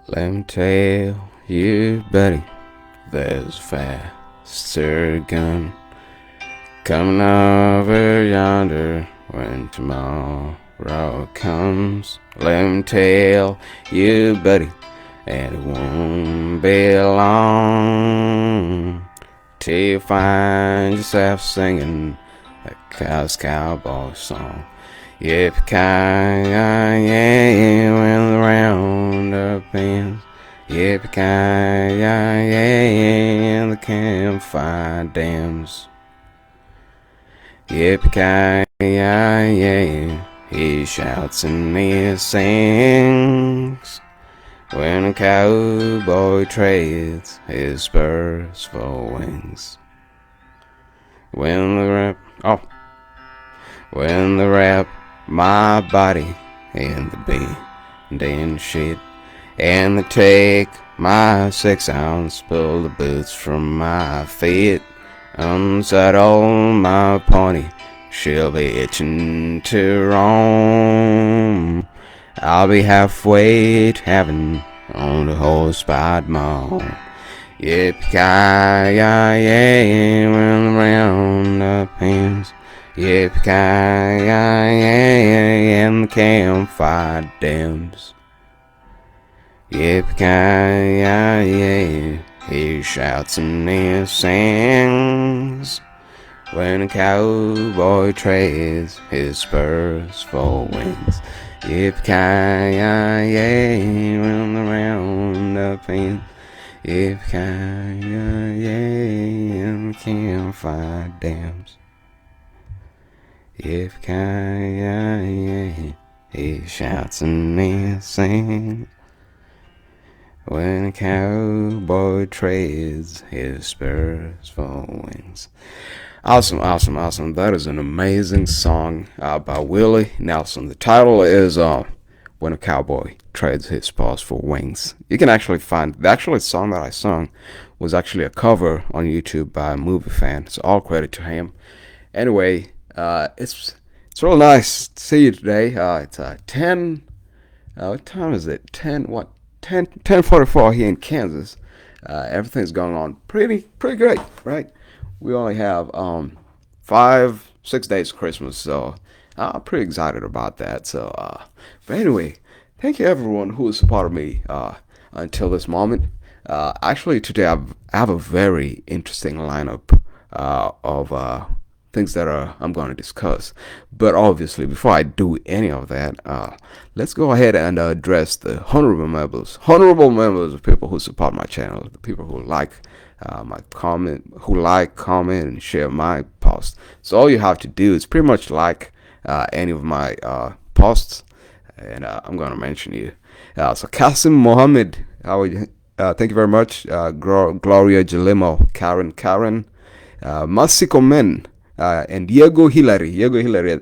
Let me tell you, buddy, there's a faster gun coming over yonder when tomorrow comes. Let me tell you, buddy, and it won't be long till you find yourself singing a cowboy song. Yippee-ki-yay, when the roundup ends. Yippee-ki-yay, and the campfire dams. Yippee-ki-yay, he shouts and he sings when a cowboy trades his spurs for wings. When the wrap my body in the bending shit, and they take my 6-ounce, pull the boots from my feet, unsaddle my pony, she'll be itching to roam. I'll be halfway to heaven on the horse by tomorrow. Yippee-ki-yay, when the roundup ends. Yippee-ki-yay, and the campfire dams. Yippee-ki-yay, he shouts and he sings when a cowboy trades his spurs for wings. Yippee-ki-yay, when the roundup ends. Yippee-ki-yay, and the campfire dams. Yippee-ki-yay, he shouts and he sings when a cowboy trades his spurs for wings. Awesome. That is an amazing song by Willie Nelson. The title is When a Cowboy Trades His Spurs for Wings. You can actually find the actual song that I sung was actually a cover on YouTube by a movie fan. So all credit to him. Anyway, it's real nice to see you today. It's 10. What time is it? 10:44 here in Kansas. Everything's going on pretty great, right? We only have 5-6 days of Christmas, so I'm pretty excited about that. So, but anyway, thank you everyone who has supported me until this moment. Actually, today I have a very interesting lineup of things that I'm going to discuss. But obviously, before I do any of that, let's go ahead and address the honorable members of people who support my channel, the people who like my comment, comment, and share my posts. So all you have to do is pretty much like any of my posts, and I'm going to mention you. So Kasim Mohammed, how are you? Thank you very much. Gloria Gelimo, Karen, Masiko Men, and Diego Hillary.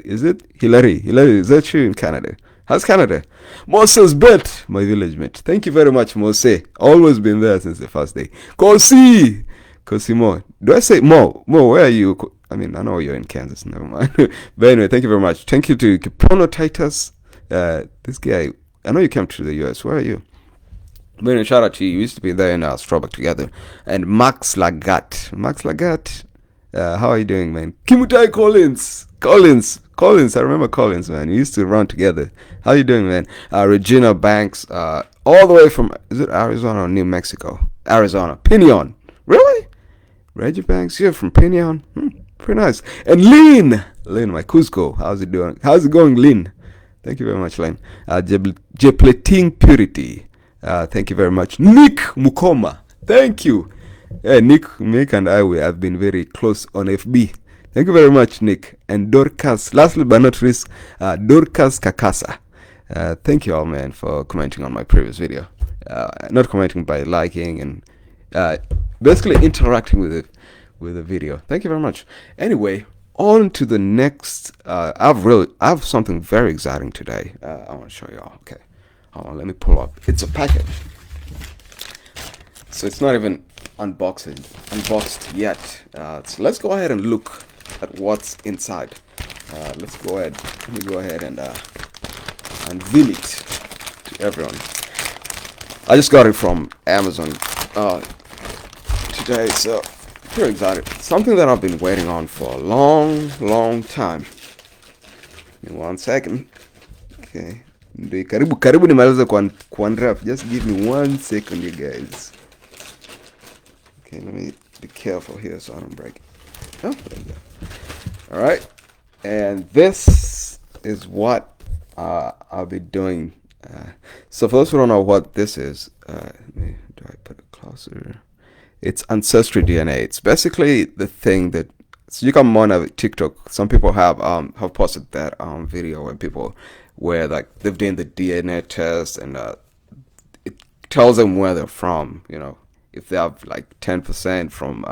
Is it Hillary? Is that you in Canada? How's Canada? Moses Bet, my village mate. Thank you very much, Mose. Always been there since the first day. Cosimo. Do I say Mo? Where are you? I mean, I know you're in Kansas. Never mind. But anyway, thank you very much. Thank you to Kiprono Titus. This guy, I know you came to the US. Where are you? But anyway, shout out to you. You used to be there in Strawback together. And Max Lagat. How are you doing, man? Kimutai Collins, I remember Collins, man. We used to run together. How you doing, man? Regina Banks, all the way from, is it Arizona or New Mexico? Arizona. Pinion. Really? Reggie Banks, you're from Pinion? Pretty nice. And Lynn, my Cusco. How's it doing? How's it going, Lynn? Thank you very much, Lynn. Jepleting Purity. Thank you very much. Nick Mukoma. Thank you. Nick and I, we have been very close on FB. Thank you very much, Nick. And Dorcas, lastly but not least, Dorcas Kakasa. Thank you all, man, for commenting on my previous video. Not commenting, by liking and basically interacting with it, with the video. Thank you very much. Anyway, on to the next. I have something very exciting today. I want to show you all. Okay, hold on, let me pull up. It's a package, so it's not even unboxed yet. So let's go ahead and look at what's inside. Let me go ahead and unveil it to everyone. I just got it from Amazon today, so pretty excited. Something that I've been waiting on for a long time. Give me 1 second. Okay. Karibu nimalize kuunwrap. Just give me 1 second, you guys. Okay, let me be careful here so I don't break it. Oh, there you go. Alright. And this is what I'll be doing. So for those who don't know what this is, do I put it closer? It's ancestry DNA. It's basically the thing that, so you can monitor TikTok. Some people have posted that video where like they've done the DNA test, and it tells them where they're from. If they have like 10% from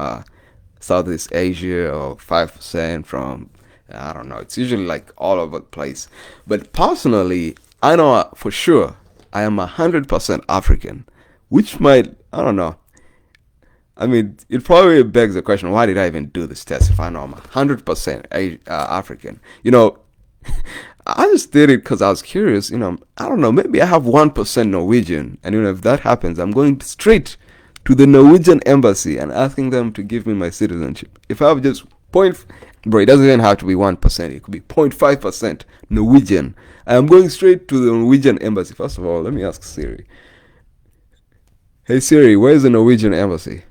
Southeast Asia or 5% from, I don't know. It's usually like all over the place. But personally, I know for sure I am 100% African, which might, I don't know. I mean, it probably begs the question, why did I even do this test if I know I'm 100% African? I just did it because I was curious. I don't know, maybe I have 1% Norwegian. And, if that happens, I'm going straight to the Norwegian embassy and asking them to give me my citizenship. If I have just bro, it doesn't even have to be 1%. It could be 0.5% Norwegian. I am going straight to the Norwegian embassy. First of all, let me ask Siri. Hey Siri, where is the Norwegian embassy?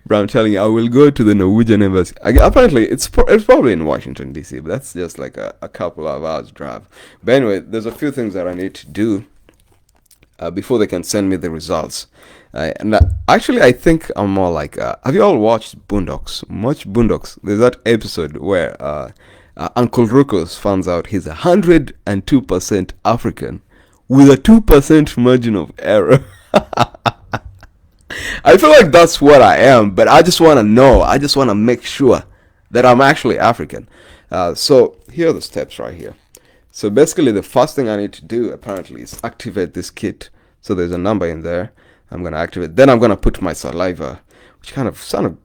Bro, I'm telling you, I will go to the Norwegian embassy. Apparently, it's probably in Washington, D.C., but that's just like a couple of hours drive. But anyway, there's a few things that I need to do before they can send me the results. And actually, I think I'm more like, have you all watched Boondocks? Much Boondocks. There's that episode where Uncle Rufus finds out he's 102% African with a 2% margin of error. I feel like that's what I am, but I just want to know. I just want to make sure that I'm actually African. So here are the steps right here. So basically, the first thing I need to do apparently is activate this kit. So there's a number in there. I'm gonna activate. Then I'm gonna put my saliva, which kind of sound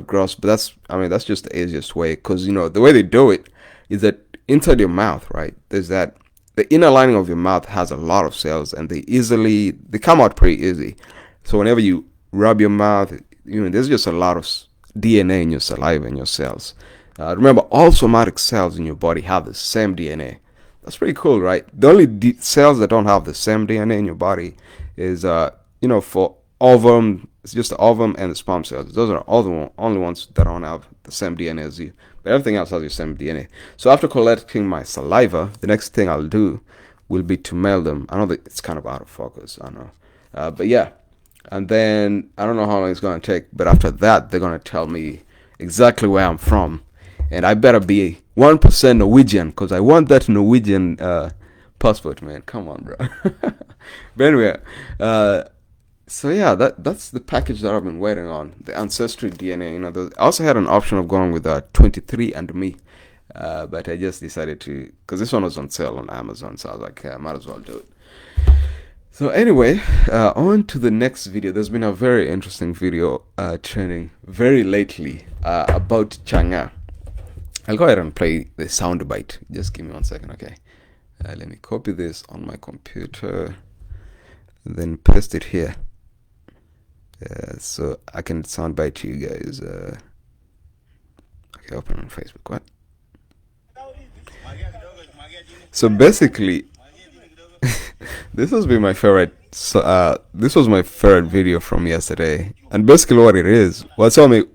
gross, but that's just the easiest way. Because the way they do it is that inside your mouth, right? There's that the inner lining of your mouth has a lot of cells, and they come out pretty easy. So whenever you rub your mouth, there's just a lot of DNA in your saliva and your cells. Remember, all somatic cells in your body have the same DNA. That's pretty cool, right? The only cells that don't have the same DNA in your body is, for ovum, it's just the ovum and the sperm cells. Those are all the only ones that don't have the same DNA as you. But everything else has the same DNA. So after collecting my saliva, the next thing I'll do will be to mail them. I know that it's kind of out of focus, I know. But yeah. And then, I don't know how long it's going to take, but after that, they're going to tell me exactly where I'm from. And I better be 1% Norwegian, because I want that Norwegian passport, man. Come on, bro. But anyway, so yeah, that's the package that I've been waiting on. The ancestry DNA. I also had an option of going with 23andMe, but I just decided to, because this one was on sale on Amazon, so I was like, I might as well do it. So anyway, on to the next video. There's been a very interesting video trending very lately about Chang'e. I'll go ahead and play the soundbite. Just give me 1 second, okay? Let me copy this on my computer, then paste it here. So I can soundbite to you guys. Okay, open on Facebook. What? So basically, this has been my favorite. This was my favorite video from yesterday, and basically what it is, tell me,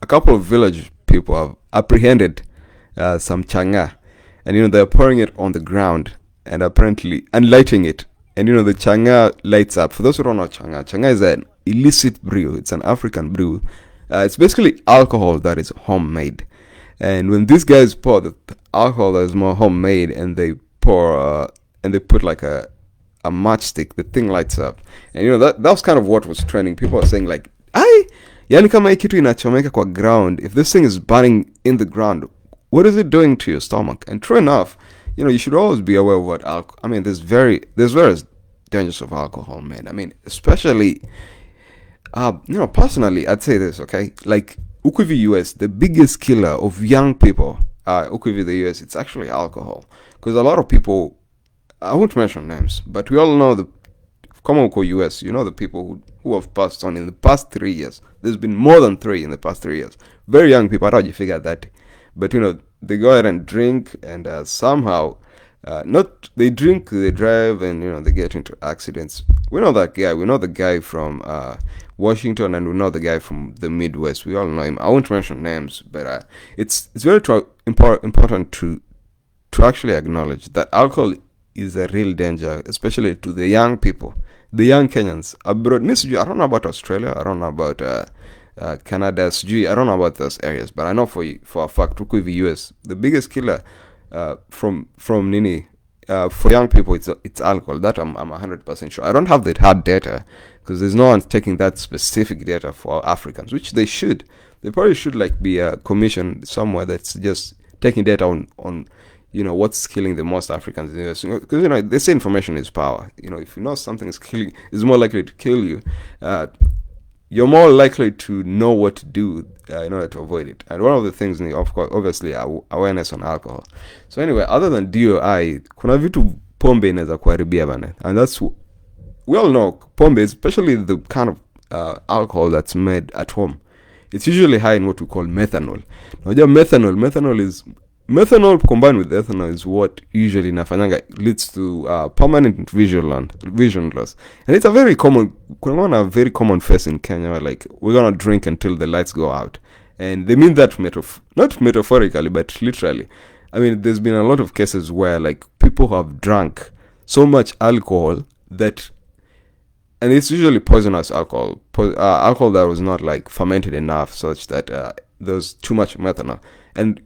a couple of village people have apprehended some Chang'e, and they're pouring it on the ground and apparently and lighting it, and the Chang'e lights up. For those who don't know Chang'e is an illicit brew. It's an African brew. It's basically alcohol that is homemade, and when these guys pour the alcohol that is more homemade, and they pour and they put like a matchstick, the thing lights up. And that was kind of what was trending. People are saying like, yani kama hii kitu inachomeka kwa ground, if this thing is burning in the ground, what is it doing to your stomach? And true enough, you should always be aware of what alcohol. I mean, there's various dangers of alcohol, man. I mean, especially, personally, I'd say this, okay? Like, Ukuvi US, the biggest killer of young people, Ukuvi the US, it's actually alcohol. Because a lot of people I won't mention names, but we all know the common core US. You know the people who have passed on in the past 3 years. There's been more than three in the past 3 years. Very young people. I thought you figured that, but they go ahead and drink, and somehow, not they drink, they drive, and they get into accidents. We know that guy. We know the guy from Washington, and we know the guy from the Midwest. We all know him. I won't mention names, but it's very important to actually acknowledge that alcohol is a real danger, especially to the young people, the young Kenyans abroad. I don't know about Australia. I don't know about Canada, I don't know about those areas, but I know for a fact, Tukuivi US, the biggest killer from Nini for young people, it's alcohol. That I'm 100% sure. I don't have the hard data because there's no one taking that specific data for Africans, which they should. They probably should like be a commission somewhere that's just taking data on what's killing the most Africans in the US. Because they say information is power. If you know something is more likely to kill you, you're more likely to know what to do in order to avoid it. And one of the things, of course, obviously, awareness on alcohol. So anyway, other than DOI, kuna vitu pombe inaweza kuharibia bana, and that's we all know pombe, especially the kind of alcohol that's made at home. It's usually high in what we call methanol. Now, methanol combined with ethanol is what usually leads to permanent vision loss. And it's a very common face in Kenya. Like, we're gonna drink until the lights go out, and they mean that not metaphorically, but literally. I mean, there's been a lot of cases where like people have drunk so much alcohol that, and it's usually poisonous alcohol, alcohol that was not like fermented enough, such that there's too much methanol. And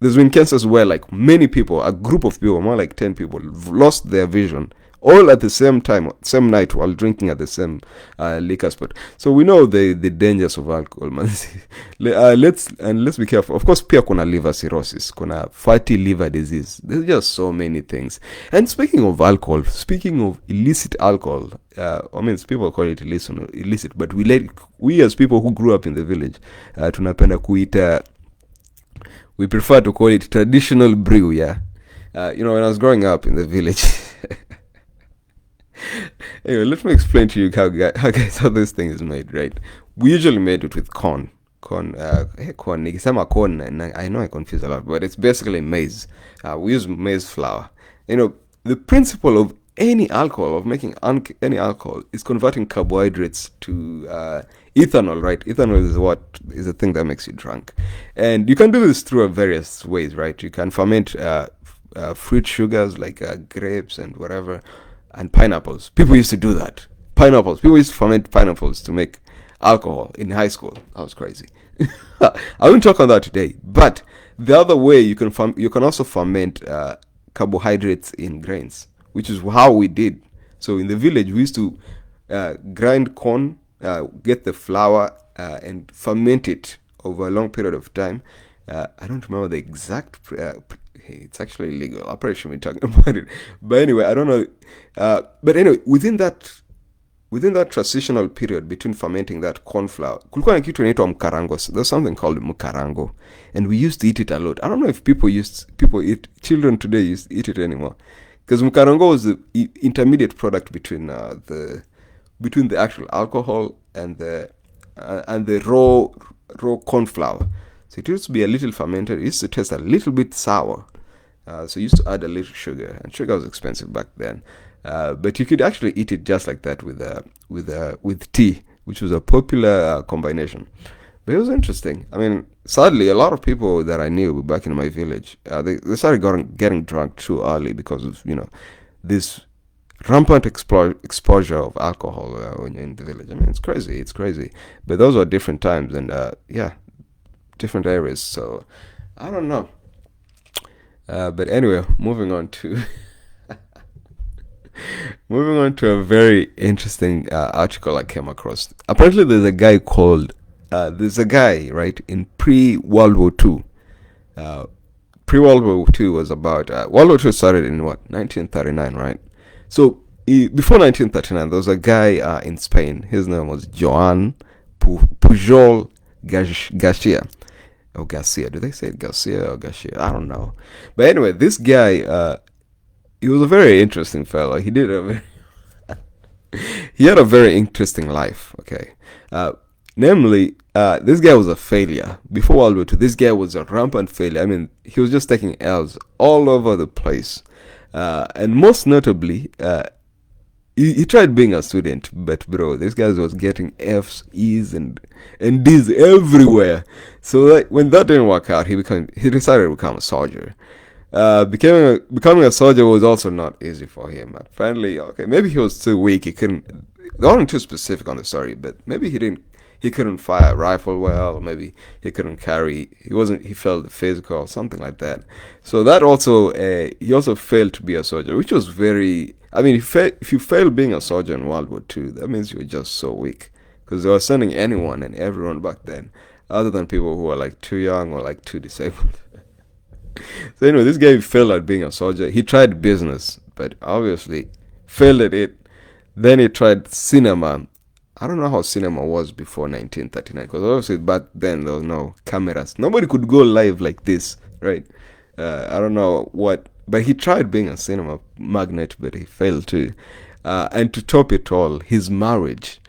there's been cases where like many people, a group of people, more like 10 people, lost their vision all at the same time, same night, while drinking at the same liquor spot. So we know the dangers of alcohol, man. let's be careful. Of course, pia kuna liver cirrhosis, kuna fatty liver disease. There's just so many things. And speaking of alcohol, speaking of illicit alcohol, I mean, people call it illicit, but we as people who grew up in the village, tunapenda kuita, we prefer to call it traditional brew, yeah. When I was growing up in the village. Anyway, let me explain to you how this thing is made, right? We usually made it with corn. Corn. Nikisema corn, I know I confuse a lot, but it's basically maize. We use maize flour. The principle of any alcohol, of making any alcohol, is converting carbohydrates to ethanol, right? Ethanol is the thing that makes you drunk. And you can do this through various ways, right? You can ferment fruit sugars like grapes and whatever, and pineapples. People used to do that. People used to ferment pineapples to make alcohol in high school. That was crazy. I won't talk on that today. But the other way, you can also ferment carbohydrates in grains, which is how we did. So in the village, we used to grind corn, get the flour, and ferment it over a long period of time. I don't remember the exact. It's actually illegal. I probably shouldn't be talking about it. But anyway, I don't know. But anyway, within that transitional period between fermenting that corn flour, kulikuwa na kitu inaitwa mkarango. There's something called mkarango, and we used to eat it a lot. I don't know if children today eat it anymore, because mkarango was the intermediate product between the actual alcohol and the raw corn flour. So it used to be a little fermented. It used to taste a little bit sour. So you used to add a little sugar, and sugar was expensive back then. But you could actually eat it just like that with tea, which was a popular combination. But it was interesting. I mean, sadly, a lot of people that I knew back in my village, they started getting drunk too early because of this rampant exposure of alcohol when you're in the village. I mean, it's crazy. But those were different times, and different areas. So I don't know. But anyway, moving on to a very interesting article I came across. Apparently, there's a guy right in pre-World War II. Pre-World War II was about World War II started in 1939, right? So before 1939, there was a guy in Spain. His name was Joan Pujol Garcia. Or Garcia. Do they say Garcia or Garcia? I don't know. But anyway, this guy he was a very interesting fellow. He had a very interesting life. Okay, uh, namely, this guy was a failure before World War II. This guy was a rampant failure. I mean, he was just taking L's all over the place, and most notably, he tried being a student, but bro, this guy was getting F's, E's, and D's everywhere. So like, when that didn't work out, he decided to become a soldier. Becoming a soldier was also not easy for him. Apparently, okay, maybe he was too weak. He couldn't. They weren't too specific on the story, but maybe he couldn't fire a rifle well, or maybe he couldn't carry. He wasn't. He felt physical, or something like that. So that also, he also failed to be a soldier, which was very. I mean, if you fail being a soldier in World War II, that means you're just so weak, because they were sending anyone and everyone back then, other than people who were like too young or like too disabled. So anyway, this guy failed at being a soldier. He tried business, but obviously failed at it. Then he tried cinema. I don't know how cinema was before 1939, because obviously back then there was no cameras. Nobody could go live like this, right? I don't know what, but he tried being a cinema magnate, but he failed too. And to top it all, his marriage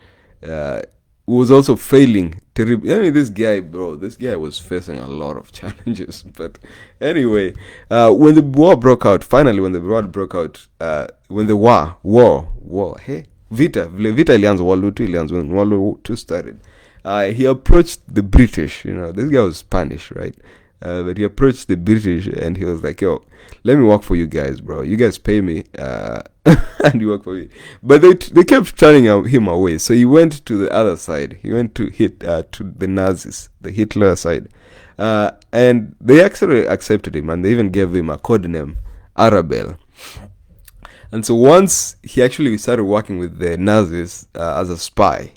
uh, was also failing terribly. I mean, this guy, bro, this guy was facing a lot of challenges. But anyway, when the war broke out, finally, when the war broke out, when the hey, Vita ilianza, World War II ilianza, when World War II started, he approached the British. You know, this guy was Spanish, right? But he approached the British and he was like, "Yo, let me work for you guys, bro. You guys pay me, and you work for me." But they kept turning him away. So he went to the other side. He went to the Nazis, the Hitler side, and they actually accepted him, and they even gave him a code name, Arabelle. And so once he actually started working with the Nazis as a spy,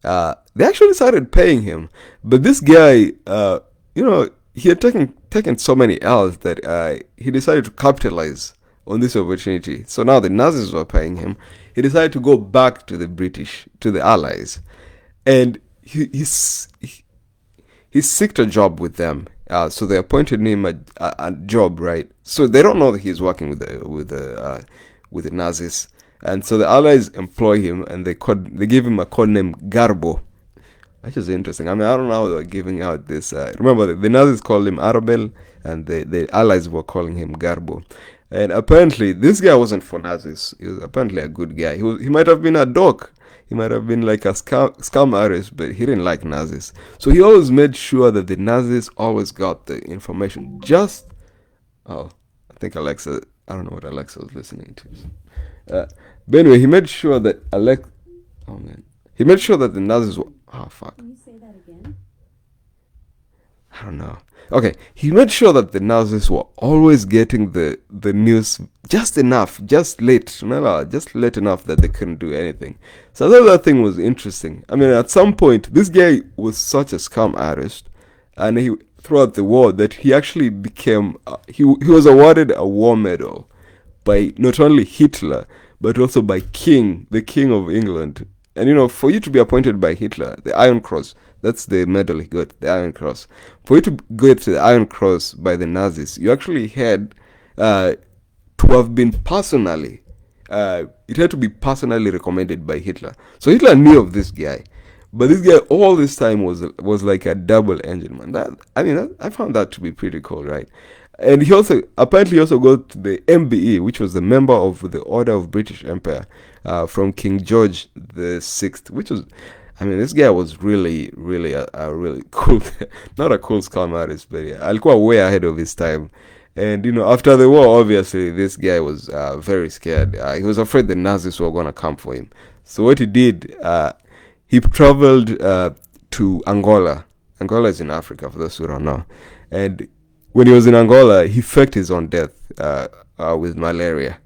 they actually started paying him. But this guy, he had taken so many L's that he decided to capitalize on this opportunity. So now the Nazis were paying him. He decided to go back to the British, to the Allies, and he seeked a job with them. So they appointed him a job, right? So they don't know that he's working with the Nazis, and so the Allies employ him, and they give him a code name Garbo, which is interesting. I mean, I don't know how they're giving out this. Remember, the Nazis called him Arabel, and the Allies were calling him Garbo. And apparently, this guy wasn't for Nazis. He was apparently a good guy. He might have been a doc. He might have been like a scam artist, but he didn't like Nazis. So he always made sure that the Nazis always got the information. Oh, I think Alexa. I don't know what Alexa was listening to. But anyway, he made sure that Oh man. He made sure that the Nazis were. Oh fuck. Can you say that again? I don't know. Okay, he made sure that the Nazis were always getting the news just enough, just late, no, just late enough that they couldn't do anything. So I thought that thing was interesting. I mean, at some point, this guy was such a scam artist, and he throughout the war that he actually became he was awarded a war medal by not only Hitler but also by the King of England. And for you to be appointed by Hitler, the Iron Cross, that's the medal he got, the Iron Cross. For you to get the Iron Cross by the Nazis, you actually had to have been personally, it had to be personally recommended by Hitler. So Hitler knew of this guy. But this guy all this time was like a double engine man. I found that to be pretty cool, right? And he also apparently also got the MBE, which was the member of the Order of British Empire, from King George the Sixth, which was, I mean, this guy was really, really a really cool, not a cool scam artist, but yeah, alikuwa way ahead of his time. And after the war, obviously, this guy was very scared. He was afraid the Nazis were gonna come for him. So what he did, he traveled to Angola. Angola is in Africa, for those who don't know. And when he was in Angola, he faked his own death with malaria.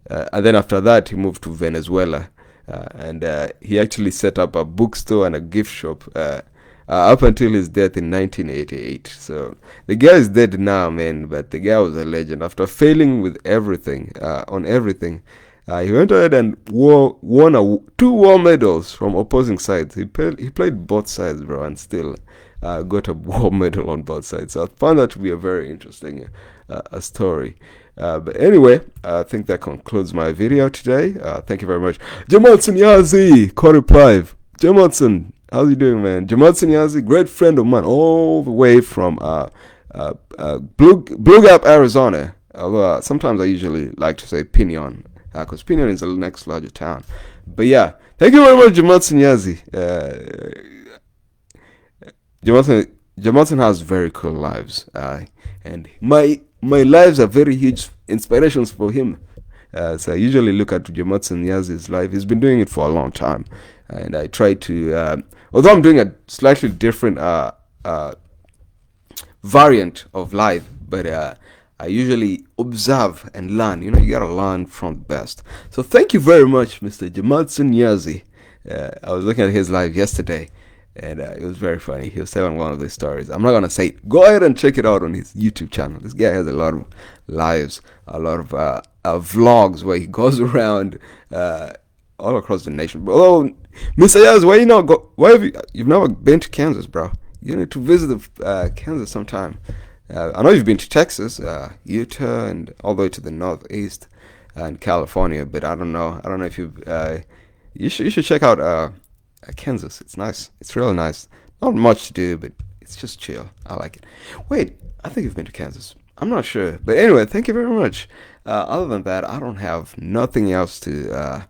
And then after that, he moved to Venezuela. And he actually set up a bookstore and a gift shop up until his death in 1988. So the guy is dead now, man, but the guy was a legend. After failing with everything, on everything, he went ahead and won two war medals from opposing sides. He played both sides, bro, and still got a war medal on both sides. So I found that to be a very interesting a story. But anyway, I think that concludes my video today. Thank you very much. Jamalson Yazi, Quarter Five. Jamalson, how's you doing, man? Jamalson Yazi, great friend of mine, all the way from Blue Gap, Arizona. Although sometimes I usually like to say Pinion, because Pinion is the next larger town. But yeah, thank you very much, Jamalson Yazi. Jamalson has very cool lives, and my lives are very huge inspirations for him. So I usually look at Jamatsu Yazi's life. He's been doing it for a long time, and I try to. Although I'm doing a slightly different variant of life, but I usually observe and learn. You know, you gotta learn from the best. So thank you very much, Mr. Jamatsu Yazi. I was looking at his life yesterday, and it was very funny. He was telling one of these stories. I'm not gonna say it. Go ahead and check it out on his YouTube channel. This guy has a lot of lives, a lot of vlogs where he goes around all across the nation. Oh, Mr. Yaz, why you not go? Why have you've never been to Kansas, bro? You need to visit Kansas sometime. I know you've been to Texas, Utah, and all the way to the northeast and California, but I don't know. I don't know if you should check out Kansas. It's nice. It's really nice. Not much to do, but it's just chill. I like it. Wait, I think you've been to Kansas. I'm not sure, but anyway, thank you very much. Other than that, I don't have nothing else to.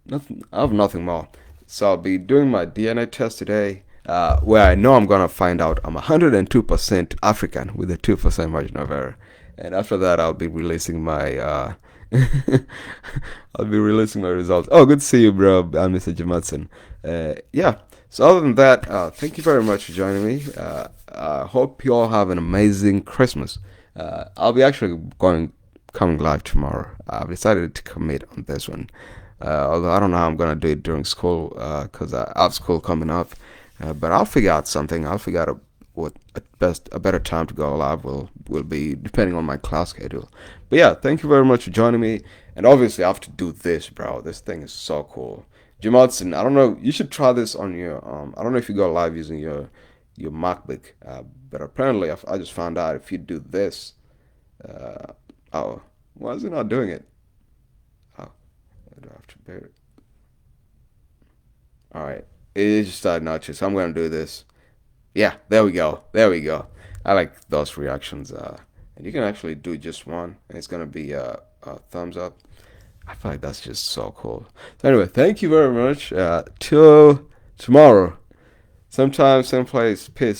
Nothing. I have nothing more. So I'll be doing my DNA test today, where I know I'm gonna find out I'm 102% African with a 2% margin of error, and after that, I'll be releasing my. I'll be releasing my results. Oh, good to see you, bro. I'm Mr. Jamatson. Yeah. So other than that, thank you very much for joining me. I hope you all have an amazing Christmas. I'll be actually coming live tomorrow. I've decided to commit on this one. Although I don't know how I'm gonna do it during school, because I have school coming up. But I'll figure out something. I'll figure out what a better time to go live will be depending on my class schedule. But yeah, thank you very much for joining me. And obviously, I have to do this, bro. This thing is so cool. Jamadson, I don't know. You should try this on your. I don't know if you go live using your MacBook, but apparently I just found out if you do this. Oh, why is it not doing it? Oh, I do have to bear it. All right, it just started not to. So I'm gonna do this. Yeah, there we go. There we go. I like those reactions. And you can actually do just one, and it's gonna be a thumbs up. I feel like that's just so cool. So anyway, thank you very much. Till tomorrow, sometime, same place. Peace.